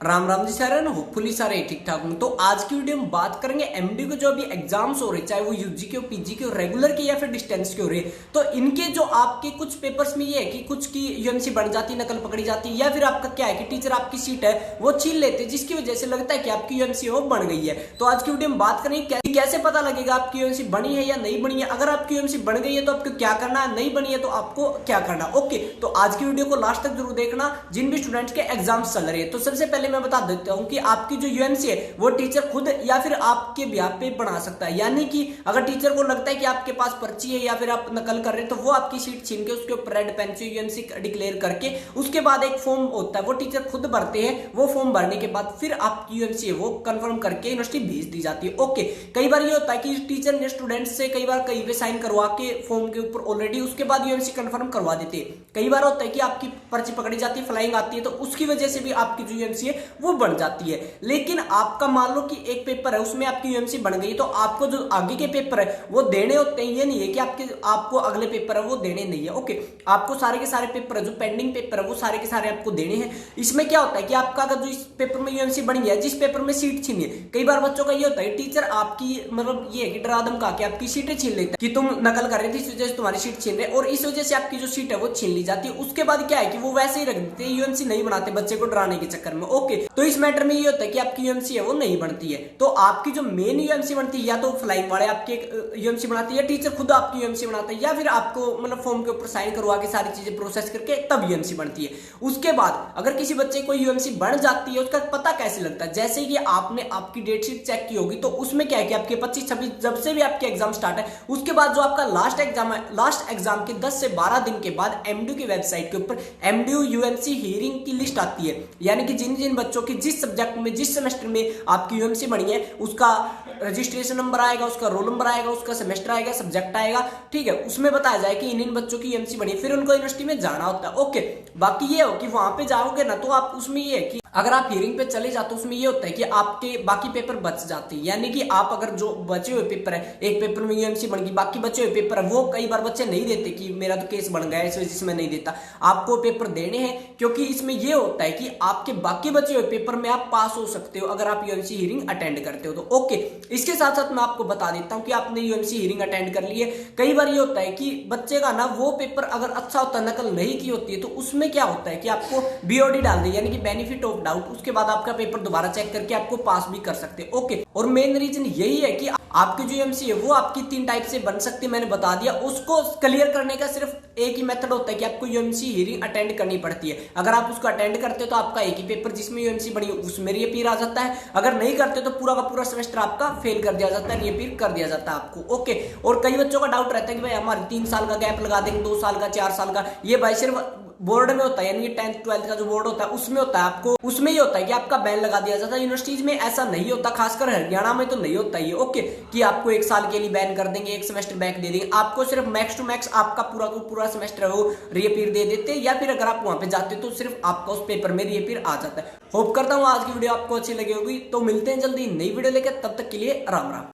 राम राम जी सारे ना, होपफुली सारे ठीक ठाक होंगे। तो आज की वीडियो में बात करेंगे एमडी के जो अभी एग्जाम्स हो रहे, चाहे वो यूजी के हो, पीजी के हो, रेगुलर के या फिर डिस्टेंस के हो रहे, तो इनके जो आपके कुछ पेपर्स में ये है कि कुछ की यूएमसी बन जाती है, नकल पकड़ी जाती है, या फिर आपका क्या है कि टीचर आपकी सीट है वो छीन लेते हैं, जिसकी वजह से लगता है कि आपकी यूएमसी वो बन गई है। तो आज की वीडियो में बात करेंगे कैसे पता लगेगा आपकी यूएमसी बनी है या नहीं बनी है। अगर आपकी यूएमसी बन गई है तो आपको क्या करना है, नहीं बनी है तो आपको क्या करना। ओके, तो आज की वीडियो को लास्ट तक जरूर देखना जिन भी स्टूडेंट्स के एग्जाम्स चल रहे हैं। तो सबसे पहले मैं बता देता हूं कि आपकी जो यूएमसी है वो टीचर खुद या फिर आपके बिहाफ पे बना सकता है। यानी कि अगर टीचर को लगता है कि आपके पास पर्ची है या फिर आप नकल कर रहे हैं, तो वो आपकी सीट छीन के उसके ऊपर रेड पेन से यूएमसी डिक्लेयर करके उसके बाद एक फॉर्म होता है वो टीचर खुद भरते हैं। वो फॉर्म भरने के बाद फिर आपकी यूएमसी है वो कंफर्म करके यूनिवर्सिटी भेज दी जाती है। ओके, कई बार ये होता है कि टीचर ने स्टूडेंट से कई बार कहीं पे साइन करवा के फॉर्म के ऊपर ऑलरेडी उसके बाद यूएमसी कंफर्म करवा देते हैं। कई बार होता है कि आपकी पर्ची पकड़ी जाती है, फ्लाइंग आती है, तो उसकी वजह से भी आपकी जो यूएमसी है वो बन जाती है। लेकिन आपका मान लो कि एक पेपर है उसमें आपकी यूएमसी बन गई, तो आपको जो आगे के पेपर है वो देने होते हैं। ये नहीं है कि आपको अगले पेपर है वो देने नहीं है। ओके, आपको सारे के सारे पेपर है, जो पेंडिंग पेपर है वो सारे के सारे आपको देने हैं। इसमें क्या होता है कि आपका अगर जो इस पेपर में यूएमसी बनी है, जिस पेपर में सीट छीनी है, कई बार बच्चों का ये होता है टीचर आपकी मतलब ये है कि डरा धमका के आपकी सीटें छीन लेता है कि तुम नकल कर रहे थे, इस वजह से तुम्हारी सीट छीन रहे, और इस वजह से आपकी जो सीट है वो छीन ली जाती है। उसके बाद क्या है कि वो वैसे ही रख देते हैं, यूएमसी नहीं बनाते बच्चे को डराने के चक्कर में। ओके, तो इस मैटर में ये होता है कि आपकी यूएमसी है वो नहीं बनती है। तो आपकी जो मेन यूएमसी बनती है या तो फ्लाइंग वाले आपके यूएमसी बनाती है, या टीचर खुद आपकी यूएमसी बनाता है, या फिर आपको मतलब फॉर्म के ऊपर साइन करवा के सारी चीजें प्रोसेस करके तब यूएमसी बनती है। उसके बाद अगर किसी बच्चे को यूएमसी बन जाती है, उसका पता कैसे लगता है? जैसे कि आपने आपकी डेट शीट चेक की होगी, तो उसमें क्या है कि आपके 25-26 जब से भी आपके एग्जाम स्टार्ट है, उसके बाद जो आपका लास्ट एग्जाम है, लास्ट एग्जाम के 10 से 12 दिन के बाद एमडीयू की वेबसाइट के ऊपर एमडीयू यूएमसी हियरिंग की लिस्ट आती है। यानी कि जिन जिन बच्चों की जिस सब्जेक्ट में जिस सेमेस्टर में आपकी यूएमसी बनी है, उसका रजिस्ट्रेशन नंबर आएगा, उसका रोल नंबर आएगा, उसका सेमेस्टर आएगा, सब्जेक्ट आएगा, ठीक है। उसमें बताया जाए कि इन बच्चों की यूएमसी बनी है, फिर उनको यूनिवर्सिटी में जाना होता है। ओके, बाकी ये हो कि वहां पे जाओगे ना, तो आप उसमें ये है कि अगर आप हियरिंग पे चले जाते हो, उसमें ये होता है कि आपके बाकी पेपर बच जाते हैं। यानी कि आप अगर जो बचे हुए पेपर है, एक पेपर में यूएमसी बन गई, बाकी बचे हुए पेपर है वो कई बार बच्चे नहीं देते कि मेरा तो केस बन गया है इस वजह से मैं नहीं देता। आपको पेपर देने हैं, क्योंकि इसमें ये होता है कि आपके बाकी बचे हुए पेपर में आप पास हो सकते हो अगर आप यूएमसी हियरिंग अटेंड करते हो तो। ओके, इसके साथ साथ मैं आपको बता देता हूँ कि आपने यूएमसी हियरिंग अटेंड कर ली है। कई बार ये होता है कि बच्चे का ना वो पेपर अगर अच्छा होता है, नकल नहीं की होती है, तो उसमें क्या होता है कि आपको बीओडी डाल दे, यानी कि बेनिफिट ऑफ डाउट। उसके बाद आपका पेपर दोबारा चेक करके आपको पास भी कर सकते हैं। ओके, और मेन रीजन यही है कि आपकी जो यूएमसी है वो आपकी 3 टाइप से बन सकती है, मैंने बता दिया। उसको क्लियर करने का सिर्फ एक ही मेथड होता है कि आपको यूएमसी हियरिंग अटेंड करनी पड़ती है। अगर आप उसको अटेंड करते हो तो आपका एक ही पेपर जिसमें यूएमसी बनी उसमें रीअपीयर आ जाता है। अगर नहीं करते तो पूरा का पूरा सेमेस्टर आपका फेल कर दिया जाता है, रीअपीयर कर दिया जाता है आपको। ओके, और कई बच्चों का डाउट रहता है कि भाई हमारे 3 साल का गैप लगा देंगे, 2 साल का, 4 साल का। ये भाई सिर्फ बोर्ड में होता है, यानी 10th 12th का जो बोर्ड होता है उसमें होता है। आपको उसमें ये होता है कि आपका बैन लगा दिया जाता है। यूनिवर्सिटीज में ऐसा नहीं होता, खासकर हरियाणा में तो नहीं होता ये। ओके, कि आपको 1 साल के लिए बैन कर देंगे, 1 सेमेस्टर बैक दे देंगे। आपको सिर्फ मैक्स टू मैक्स आपका पूरा को पूरा सेमेस्टर है वो रीअपीयर दे देते हैं, या फिर अगर आप वहां पे जाते हो तो सिर्फ आपका उस पेपर में रीअपीयर आ जाता है। होप करता हूं आज की वीडियो आपको अच्छी लगी होगी। तो मिलते हैं जल्दी नई वीडियो लेकर, तब तक के लिए राम राम।